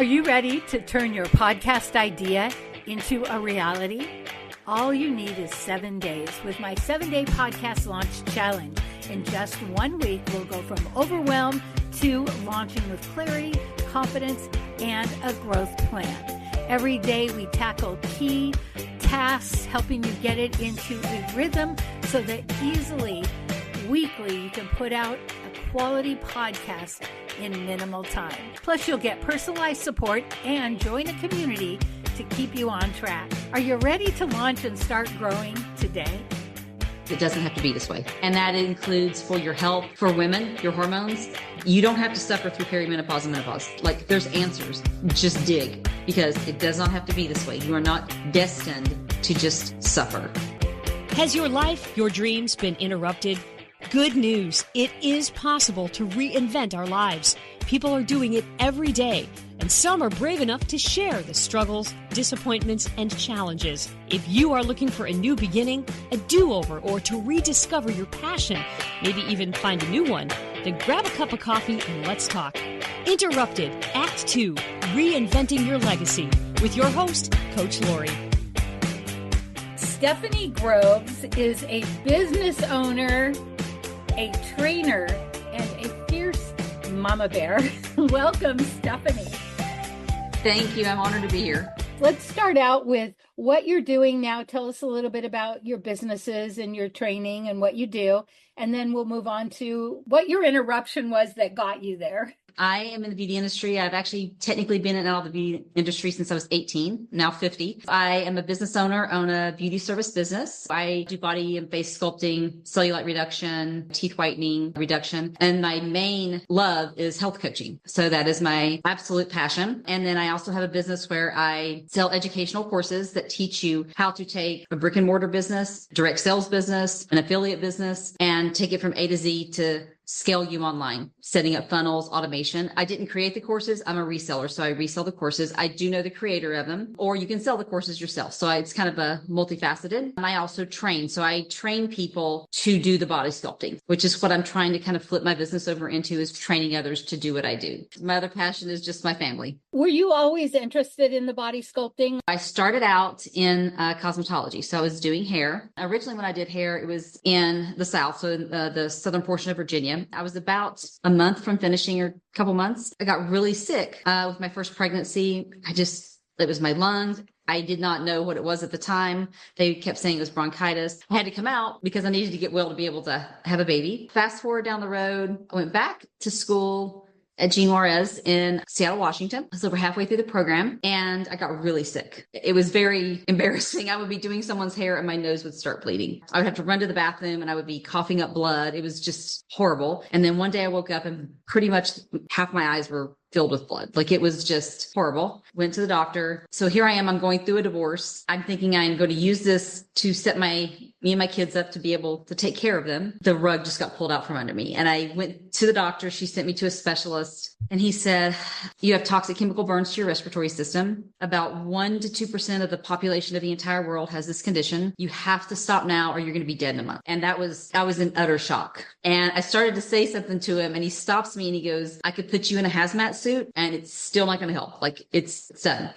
Are you ready to turn your podcast idea into a reality? All you need is 7 days with my 7-day podcast launch challenge. In just 1 week, we'll go from overwhelm to launching with clarity, confidence, and a growth plan. Every day we tackle key tasks, helping you get it into a rhythm so that easily, weekly, you can put out a quality podcast in minimal time. Plus, you'll get personalized support and join a community to keep you on track. Are you ready to launch and start growing today? It doesn't have to be this way. And that includes for your health, for women, your hormones. You don't have to suffer through perimenopause and menopause. Like, there's answers. Just dig, because it does not have to be this way. You are not destined to just suffer. Has your life, your dreams been interrupted? Good news. It is possible to reinvent our lives. People are doing it every day, and some are brave enough to share the struggles, disappointments, and challenges. If you are looking for a new beginning, a do-over, or to rediscover your passion, maybe even find a new one, then grab a cup of coffee and let's talk. Interrupted, Act 2, Reinventing Your Legacy, with your host, Coach Lori. Stephanie Groves is a business owner, a trainer, and a fierce mama bear. Welcome, Stephanie. Thank you. I'm honored to be here. Let's start out with what you're doing now. Tell us a little bit about your businesses and your training and what you do. And then we'll move on to what your interruption was that got you there. I am in the beauty industry. I've actually technically been in and out of the beauty industry since I was 18, now 50. I am a business owner, own a beauty service business. I do body and face sculpting, cellulite reduction, teeth whitening reduction. And my main love is health coaching. So that is my absolute passion. And then I also have a business where I sell educational courses that teach you how to take a brick and mortar business, direct sales business, an affiliate business, and take it from A to Z to scale you online, setting up funnels, automation. I didn't create the courses. I'm a reseller, so I resell the courses. I do know the creator of them, or you can sell the courses yourself. So it's kind of a multifaceted. And I also train. So I train people to do the body sculpting, which is what I'm trying to kind of flip my business over into, is training others to do what I do. My other passion is just my family. Were you always interested in the body sculpting? I started out in cosmetology. So I was doing hair. Originally, when I did hair, it was in the South, so in the southern portion of Virginia. I was about a month from finishing, or a couple months. I got really sick with my first pregnancy. It was my lungs. I did not know what it was at the time. They kept saying it was bronchitis. I had to come out because I needed to get well to be able to have a baby. Fast forward down the road, I went back to school at Gene Juarez in Seattle, Washington. I was over halfway through the program and I got really sick. It was very embarrassing. I would be doing someone's hair and my nose would start bleeding. I would have to run to the bathroom and I would be coughing up blood. It was just horrible. And then one day I woke up and pretty much half my eyes were filled with blood. Like, it was just horrible. Went to the doctor. So here I am. I'm going through a divorce. I'm thinking I'm going to use this to set me and my kids up to be able to take care of them. The rug just got pulled out from under me. And I went to the doctor. She sent me to a specialist and he said, you have toxic chemical burns to your respiratory system. About 1% to 2% of the population of the entire world has this condition. You have to stop now or you're going to be dead in a month. And I was in utter shock. And I started to say something to him and he stops me and he goes, I could put you in a hazmat suit and it's still not going to help. Like, it's done.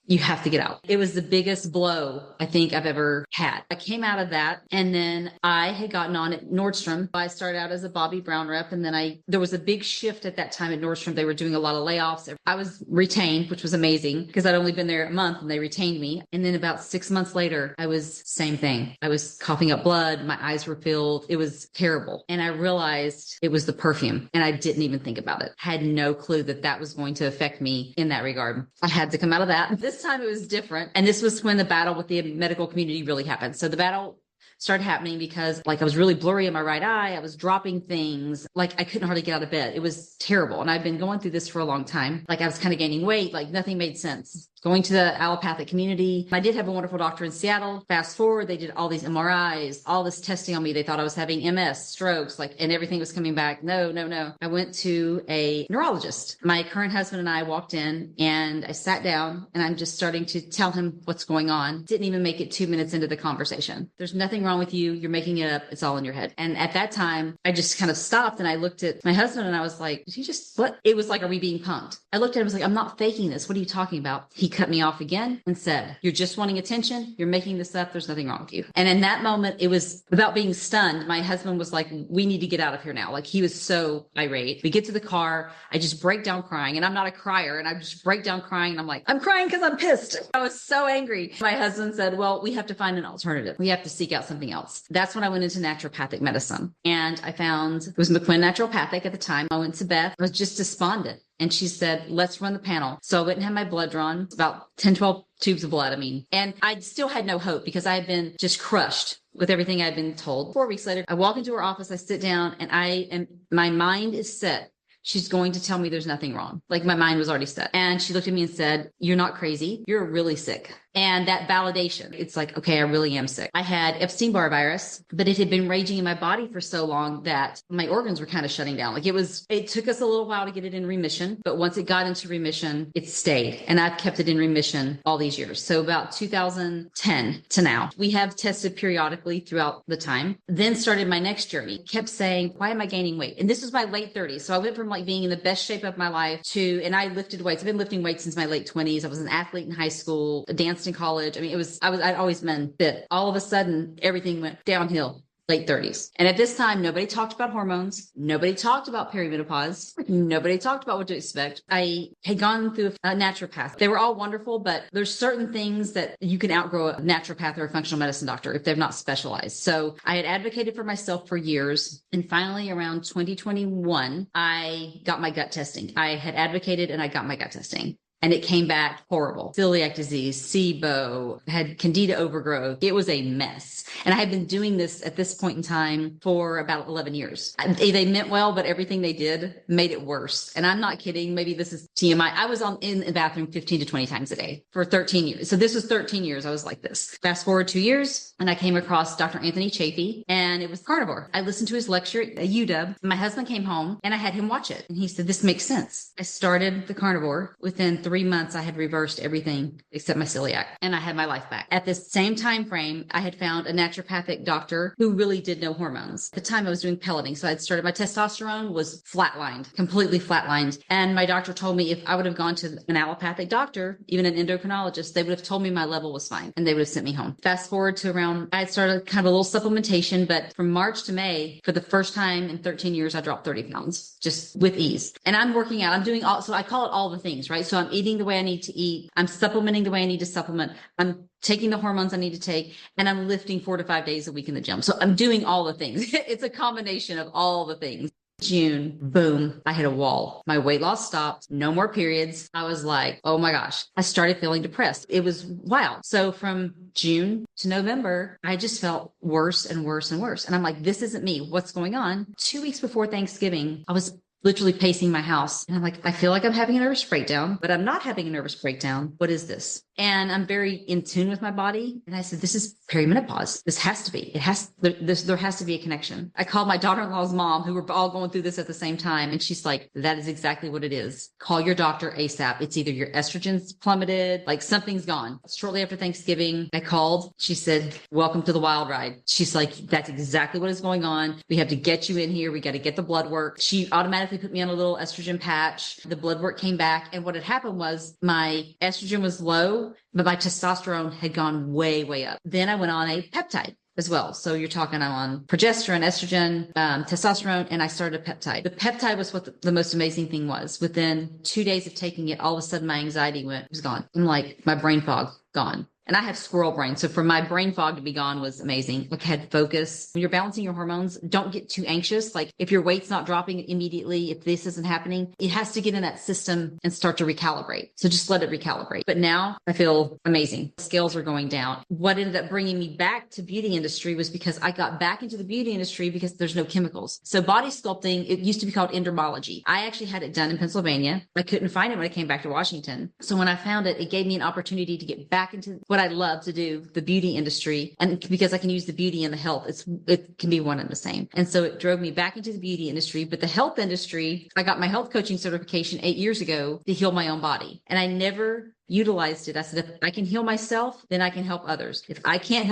You have to get out. It was the biggest blow I think I've ever had. I came out of that and then I had gotten on at Nordstrom. I started out as a Bobbi Brown rep and then there was a big shift at that time at Nordstrom. They were doing a lot of layoffs. I was retained, which was amazing because I'd only been there a month and they retained me. And then about 6 months later, I was same thing. I was coughing up blood. My eyes were filled. It was terrible. And I realized it was the perfume and I didn't even think about it. I had no clue that was going to affect me in that regard. I had to come out of that. This time it was different. And this was when the battle with the medical community really happened. So the battle started happening because I was really blurry in my right eye. I was dropping things. I couldn't hardly get out of bed. It was terrible. And I've been going through this for a long time. I was kind of gaining weight. Nothing made sense. Going to the allopathic community. I did have a wonderful doctor in Seattle. Fast forward, they did all these MRIs, all this testing on me. They thought I was having MS, strokes, and everything was coming back. No. I went to a neurologist. My current husband and I walked in and I sat down and I'm just starting to tell him what's going on. Didn't even make it 2 minutes into the conversation. There's nothing wrong with you. You're making it up. It's all in your head. And at that time, I just kind of stopped and I looked at my husband and I was like, did he just, what? It was like, are we being punked? I looked at him and was like, I'm not faking this. What are you talking about? He cut me off again and said, you're just wanting attention. You're making this up. There's nothing wrong with you. And in that moment, it was without being stunned. My husband was like, we need to get out of here now. Like he was so irate. We get to the car. I just break down crying and I'm not a crier. And I just break down crying. And I'm like, I'm crying because I'm pissed. I was so angry. My husband said, well, we have to find an alternative. We have to seek out something else. That's when I went into naturopathic medicine. And I found it was McQuinn Naturopathic at the time. I went to Beth. I was just despondent. And she said, let's run the panel. So I went and had my blood drawn. It's about 10, 12 tubes of blood. And I still had no hope because I had been just crushed with everything I'd been told. 4 weeks later, I walk into her office, I sit down and my mind is set. She's going to tell me there's nothing wrong. Like my mind was already set. And she looked at me and said, you're not crazy. You're really sick. And that validation, it's like, okay, I really am sick. I had Epstein-Barr virus, but it had been raging in my body for so long that my organs were kind of shutting down. Like it took us a little while to get it in remission, but once it got into remission, it stayed. And I've kept it in remission all these years. So about 2010 to now, we have tested periodically throughout the time, then started my next journey, kept saying, why am I gaining weight? And this was my late 30s. So I went from like being in the best shape of my life and I lifted weights. I've been lifting weights since my late 20s. I was an athlete in high school, danced in college. I'd always been fit. All of a sudden, everything went downhill. Late 30s. And at this time, nobody talked about hormones. Nobody talked about perimenopause. Nobody talked about what to expect. I had gone through a naturopath. They were all wonderful, but there's certain things that you can outgrow a naturopath or a functional medicine doctor if they're not specialized. So I had advocated for myself for years. And finally, around 2021, I got my gut testing. I had advocated and I got my gut testing. And it came back horrible. Celiac disease, SIBO, had candida overgrowth. It was a mess. And I had been doing this at this point in time for about 11 years. They meant well, but everything they did made it worse. And I'm not kidding. Maybe this is TMI. I was in the bathroom 15 to 20 times a day for 13 years. So this was 13 years. I was like this. Fast forward 2 years and I came across Dr. Anthony Chafee and it was carnivore. I listened to his lecture at UW. My husband came home and I had him watch it. And he said, this makes sense. I started the carnivore. Within 3 months, I had reversed everything except my celiac and I had my life back. At the same time frame, I had found a naturopathic doctor who really did know hormones. At the time I was doing pelleting. So I'd started, my testosterone was flatlined, completely flatlined. And my doctor told me if I would have gone to an allopathic doctor, even an endocrinologist, they would have told me my level was fine and they would have sent me home. Fast forward to around, I had started kind of a little supplementation, but from March to May, for the first time in 13 years, I dropped 30 pounds just with ease. And I'm working out. I'm doing all, so I call it all the things, right? So I'm eating the way I need to eat. I'm supplementing the way I need to supplement. I'm taking the hormones I need to take, and I'm lifting 4 to 5 days a week in the gym. So I'm doing all the things. It's a combination of all the things. June, boom, I hit a wall. My weight loss stopped. No more periods. I was like, oh my gosh, I started feeling depressed. It was wild. So from June to November, I just felt worse and worse and worse. And I'm like, this isn't me. What's going on? 2 weeks before Thanksgiving, I was literally pacing my house. And I'm like, I feel like I'm having a nervous breakdown, but I'm not having a nervous breakdown. What is this? And I'm very in tune with my body. And I said, this is perimenopause. This has to be. There has to be a connection. I called my daughter-in-law's mom, who were all going through this at the same time. And she's like, that is exactly what it is. Call your doctor ASAP. It's either your estrogen's plummeted, like something's gone. Shortly after Thanksgiving, I called. She said, welcome to the wild ride. She's like, that's exactly what is going on. We have to get you in here. We got to get the blood work. She automatically put me on a little estrogen patch. The blood work came back. And what had happened was my estrogen was low, but my testosterone had gone way, way up. Then I went on a peptide as well. So you're talking, I'm on progesterone, estrogen, testosterone, and I started a peptide. The peptide was what the most amazing thing was. Within 2 days of taking it, all of a sudden my anxiety was gone. I'm like, my brain fog gone. And I have squirrel brain. So for my brain fog to be gone was amazing. Like I had focus. When you're balancing your hormones, don't get too anxious. Like if your weight's not dropping immediately, if this isn't happening, it has to get in that system and start to recalibrate. So just let it recalibrate. But now I feel amazing. Scales are going down. What ended up bringing me back to beauty industry was because I got back into the beauty industry because there's no chemicals. So body sculpting, it used to be called endermology. I actually had it done in Pennsylvania. I couldn't find it when I came back to Washington. So when I found it, it gave me an opportunity to get back into what I love to do, the beauty industry. And because I can use the beauty and the health, it can be one and the same. And so it drove me back into the beauty industry. But the health industry, I got my health coaching certification 8 years ago to heal my own body. And I never utilized it. I said, if I can heal myself, then I can help others. If I can't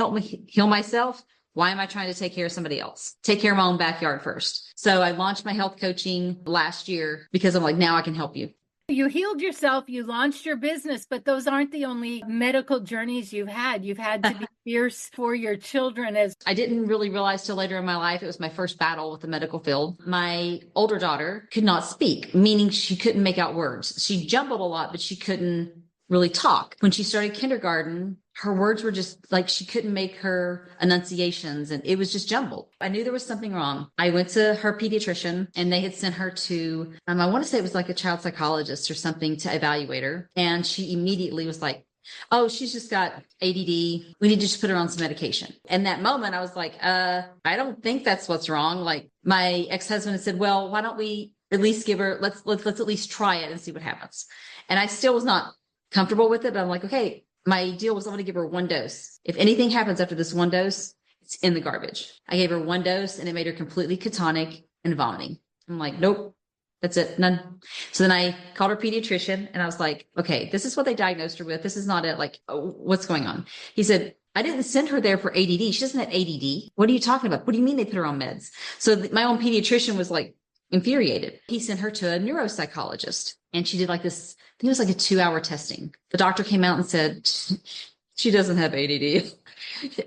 heal myself, Why am I trying to take care of somebody else? Take care of my own backyard first. So I launched my health coaching last year because I'm like, now I can help you. You healed yourself, you launched your business, but those aren't the only medical journeys you've had. You've had to be fierce for your children. As I didn't really realize till later in my life, it was my first battle with the medical field. My older daughter could not speak, meaning she couldn't make out words. She jumbled a lot, but she couldn't really talk. When she started kindergarten, her words were just like, she couldn't make her enunciations and it was just jumbled. I knew there was something wrong. I went to her pediatrician and they had sent her to, I want to say it was like a child psychologist or something to evaluate her. And she immediately was like, oh, she's just got ADD. We need to just put her on some medication. And that moment I was like, I don't think that's what's wrong. Like my ex-husband had said, well, why don't we at least give her, let's at least try it and see what happens. And I still was not comfortable with it. But I'm like, okay, my deal was I'm going to give her one dose. If anything happens after this one dose, it's in the garbage. I gave her one dose and it made her completely catatonic and vomiting. I'm like, nope, that's it. None. So then I called her pediatrician and I was like, okay, this is what they diagnosed her with. This is not it. Like, oh, what's going on? He said, I didn't send her there for ADD. She doesn't have ADD. What are you talking about? What do you mean they put her on meds? So my own pediatrician was like infuriated. He sent her to a neuropsychologist and she did like this, I think it was like a 2-hour testing. The doctor came out and said, she doesn't have ADD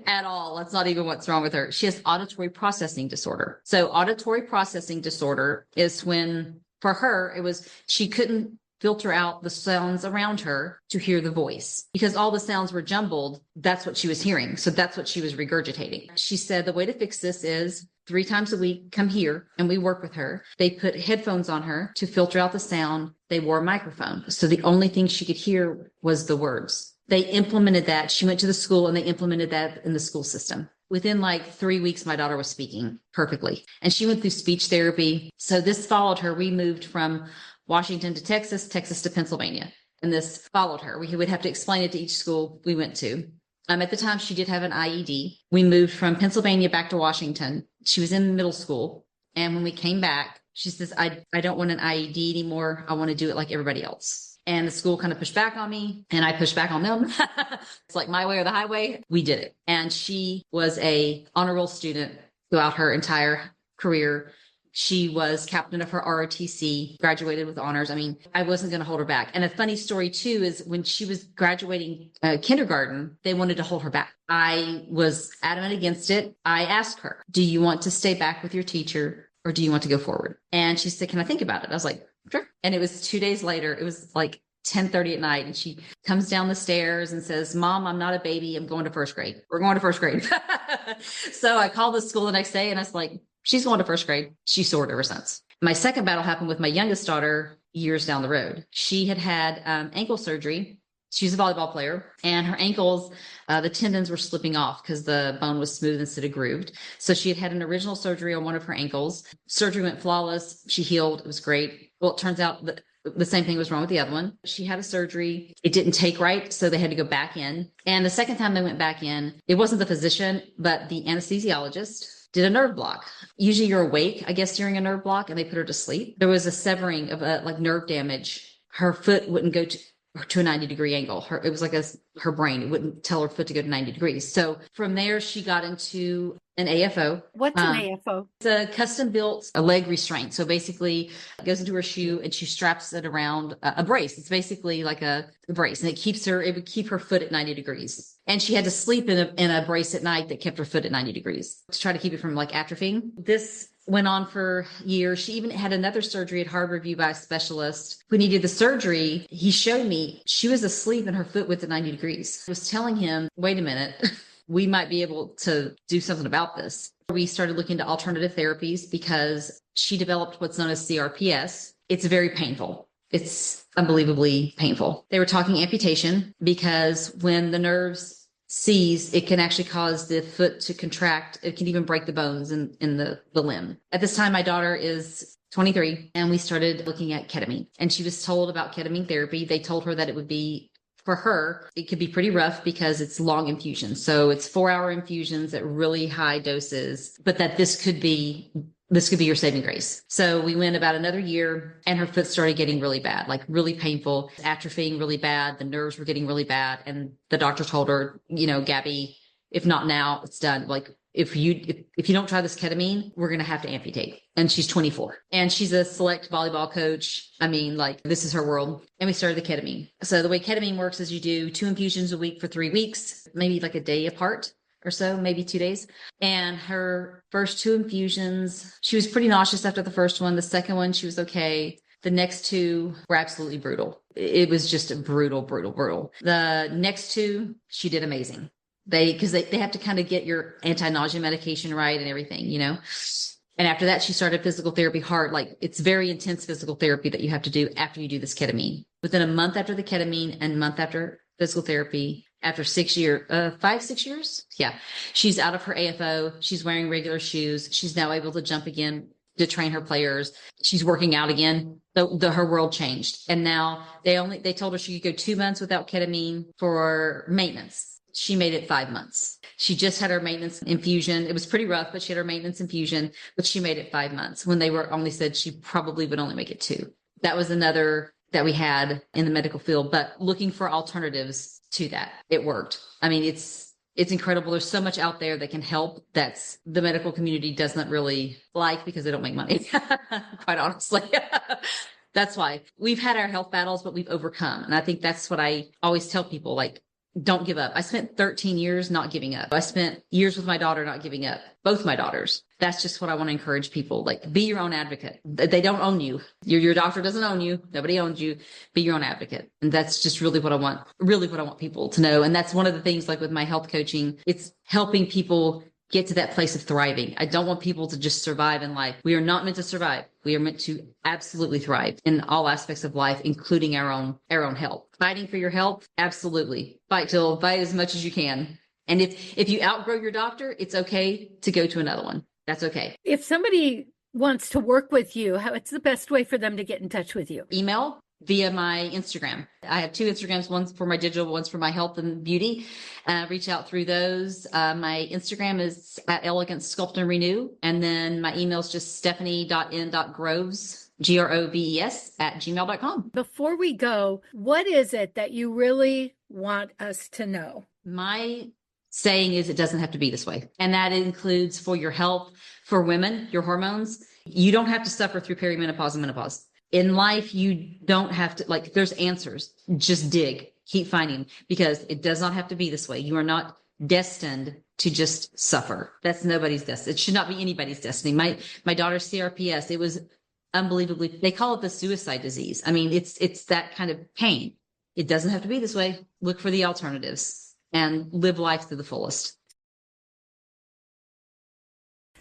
at all. That's not even what's wrong with her. She has auditory processing disorder. So auditory processing disorder is when, for her, it was, she couldn't filter out the sounds around her to hear the voice because all the sounds were jumbled. That's what she was hearing. So that's what she was regurgitating. She said the way to fix this is 3 times a week, come here and we work with her. They put headphones on her to filter out the sound. They wore a microphone. So the only thing she could hear was the words. They implemented that. She went to the school and they implemented that in the school system. Within like 3 weeks, my daughter was speaking perfectly and she went through speech therapy. So this followed her. We moved from Washington to Texas, Texas to Pennsylvania. And this followed her. We would have to explain it to each school we went to. At the time, she did have an IED. We moved from Pennsylvania back to Washington. She was in middle school. And when we came back, she says, I don't want an IED anymore. I want to do it like everybody else. And the school kind of pushed back on me and I pushed back on them. It's like my way or the highway. We did it. And she was a honor roll student throughout her entire career. She was captain of her ROTC, graduated with honors. I mean, I wasn't going to hold her back. And a funny story too, is when she was graduating kindergarten, they wanted to hold her back. I was adamant against it. I asked her, do you want to stay back with your teacher or do you want to go forward? And she said, can I think about it? I was like, sure. And it was 2 days later. It was like 10:30 at night. And she comes down the stairs and says, Mom, I'm not a baby. I'm going to first grade. We're going to first grade. So I called the school the next day and I was like, she's going to first grade. She soared ever since. My second battle happened with my youngest daughter years down the road. She had ankle surgery. She's a volleyball player and her ankles, the tendons were slipping off because the bone was smooth instead of grooved. So she had an original surgery on one of her ankles. Surgery went flawless. She healed. It was great. Well, it turns out that the same thing was wrong with the other one. She had a surgery. It didn't take right. So they had to go back in. And the second time they went back in, it wasn't the physician, but the anesthesiologist did a nerve block. Usually you're awake, I guess, during a nerve block and they put her to sleep. There was a severing of like nerve damage. Her foot wouldn't go to a 90-degree angle. It was like her brain. It wouldn't tell her foot to go to 90 degrees. So from there, she got into an AFO. What's an AFO? It's a custom built a leg restraint. So basically it goes into her shoe and she straps it around a brace. It's basically like a brace and it would keep her foot at 90 degrees. And she had to sleep in a brace at night that kept her foot at 90 degrees to try to keep it from like atrophying. This went on for years. She even had another surgery at hard review by a specialist. When he did the surgery, he showed me she was asleep and her foot was at 90 degrees. I was telling him, wait a minute, we might be able to do something about this. We started looking into alternative therapies because she developed what's known as CRPS. It's very painful. It's unbelievably painful. They were talking amputation because when the nerves seize, it can actually cause the foot to contract. It can even break the bones in the limb. At this time, my daughter is 23 and we started looking at ketamine and she was told about ketamine therapy. They told her that it would be, for her, it could be pretty rough because it's long infusions. So it's 4-hour infusions at really high doses, but that this could be your saving grace. So we went about another year and her foot started getting really bad, like really painful, atrophying really bad. The nerves were getting really bad. And the doctor told her, Gabby, if not now, it's done. Like if you don't try this ketamine, we're going to have to amputate. And she's 24 and she's a select volleyball coach. I mean, like, this is her world. And we started the ketamine. So the way ketamine works is you do 2 infusions a week for 3 weeks, maybe like a day apart or so, maybe 2 days. And her first 2 infusions, she was pretty nauseous after the first one. The second one, she was okay. The next 2 were absolutely brutal. It was just brutal. The next 2, she did amazing. Because they have to kind of get your anti-nausea medication right and everything, you know? And after that, she started physical therapy hard. Like, it's very intense physical therapy that you have to do after you do this ketamine. Within a month after the ketamine and a month after physical therapy, after 6 years, 5-6 years. Yeah. She's out of her AFO. She's wearing regular shoes. She's now able to jump again to train her players. She's working out again. So her world changed. And now they told her she could go 2 months without ketamine for maintenance. She made it 5 months. She just had her maintenance infusion. It was pretty rough, but she had her maintenance infusion, but she made it 5 months when they were only said she probably would only make it 2. That was another that we had in the medical field, but looking for alternatives to that. It worked. I mean, it's incredible. There's so much out there that can help that's the medical community doesn't really like because they don't make money, quite honestly. That's why we've had our health battles, but we've overcome. And I think that's what I always tell people, like, don't give up. I spent 13 years not giving up. I spent years with my daughter not giving up. Both my daughters. That's just what I want to encourage people. Like, be your own advocate. They don't own you. Your doctor doesn't own you. Nobody owns you. Be your own advocate. And that's just really what I want people to know. And that's one of the things, like with my health coaching, it's helping people get to that place of thriving. I don't want people to just survive in life. We are not meant to survive. We are meant to absolutely thrive in all aspects of life, including our own health. Fighting for your health, absolutely. Fight as much as you can. And if you outgrow your doctor, it's okay to go to another one. That's okay. If somebody wants to work with you, what's the best way for them to get in touch with you? Email via my Instagram. I have 2 Instagrams, one's for my digital, one's for my health and beauty. Reach out through those. My Instagram is at Elegant Sculpt and Renew. And then my email is just stephanie.n.groves, GROVES @gmail.com. Before we go, what is it that you really want us to know? My saying is it doesn't have to be this way. And that includes for your health, for women, your hormones. You don't have to suffer through perimenopause and menopause. In life, you don't have to, like, there's answers. Just dig, keep finding, because it does not have to be this way. You are not destined to just suffer. That's nobody's destiny. It should not be anybody's destiny. My daughter's CRPS, it was unbelievably, they call it the suicide disease. I mean, it's that kind of pain. It doesn't have to be this way. Look for the alternatives and live life to the fullest.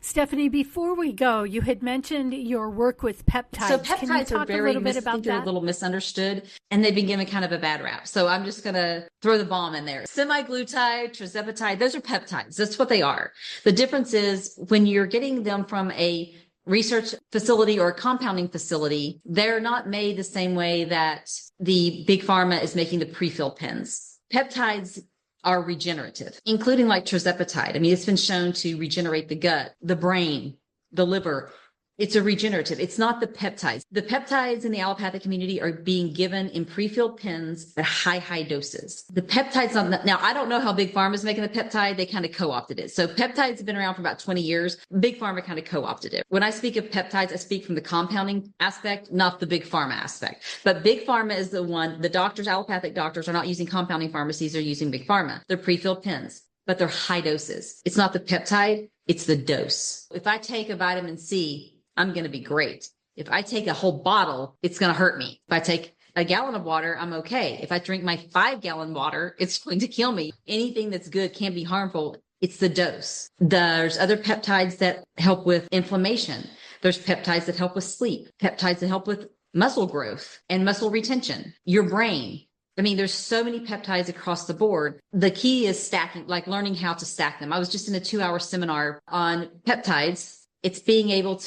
Stephanie, before we go, you had mentioned your work with peptides. So Can you peptides talk are a little bit about they're a that? little misunderstood, and they've been given kind of a bad rap. So I'm just going to throw the bomb in there. Semaglutide, tirzepatide, those are peptides. That's what they are. The difference is when you're getting them from a research facility or a compounding facility, they're not made the same way that the big pharma is making the pre-filled pens. Peptides are regenerative, including like tirzepatide. I mean, it's been shown to regenerate the gut, the brain, the liver. It's a regenerative. It's not the peptides. The peptides in the allopathic community are being given in pre-filled pens at high doses. The peptides now, I don't know how Big Pharma is making the peptide. They kind of co-opted it. So peptides have been around for about 20 years. Big Pharma kind of co-opted it. When I speak of peptides, I speak from the compounding aspect, not the Big Pharma aspect. But Big Pharma is the one, the doctors, allopathic doctors are not using compounding pharmacies. They're using Big Pharma. They're pre-filled pens, but they're high doses. It's not the peptide. It's the dose. If I take a vitamin C, I'm going to be great. If I take a whole bottle, it's going to hurt me. If I take a gallon of water, I'm okay. If I drink my 5-gallon water, it's going to kill me. Anything that's good can be harmful. It's the dose. There's other peptides that help with inflammation. There's peptides that help with sleep, peptides that help with muscle growth and muscle retention, your brain. I mean, there's so many peptides across the board. The key is stacking, like learning how to stack them. I was just in a 2-hour seminar on peptides. It's being able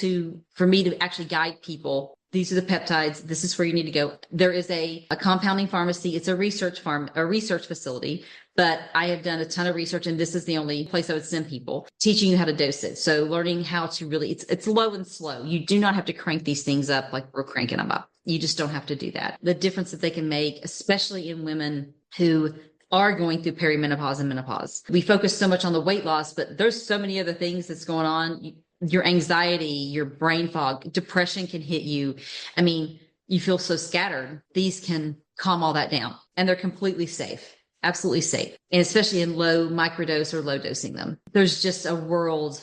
for me to actually guide people. These are the peptides. This is where you need to go. There is a compounding pharmacy. It's a research facility, but I have done a ton of research, and this is the only place I would send people, teaching you how to dose it. So learning how to really, it's low and slow. You do not have to crank these things up like we're cranking them up. You just don't have to do that. The difference that they can make, especially in women who are going through perimenopause and menopause. We focus so much on the weight loss, but there's so many other things that's going on. Your anxiety, your brain fog, depression can hit you. I mean, you feel so scattered. These can calm all that down, and they're completely safe, absolutely safe. And especially in low microdose or low dosing them. There's just a world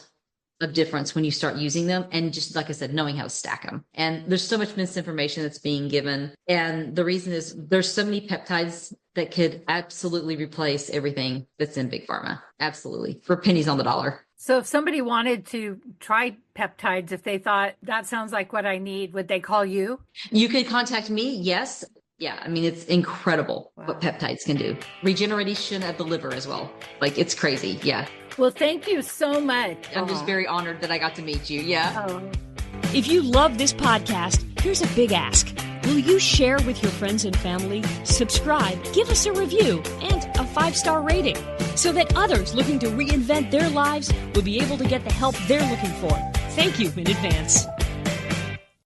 of difference when you start using them, and just like I said, knowing how to stack them. And there's so much misinformation that's being given. And the reason is there's so many peptides that could absolutely replace everything that's in big pharma. Absolutely. For pennies on the dollar. So if somebody wanted to try peptides, if they thought that sounds like what I need, would they call you? You could contact me. Yes. Yeah. I mean, it's incredible what peptides can do. Regeneration of the liver as well. Like, it's crazy. Yeah. Well, thank you so much. I'm just very honored that I got to meet you. Yeah. If you love this podcast, here's a big ask. Will you share with your friends and family, subscribe, give us a review, and a 5-star rating so that others looking to reinvent their lives will be able to get the help they're looking for? Thank you in advance.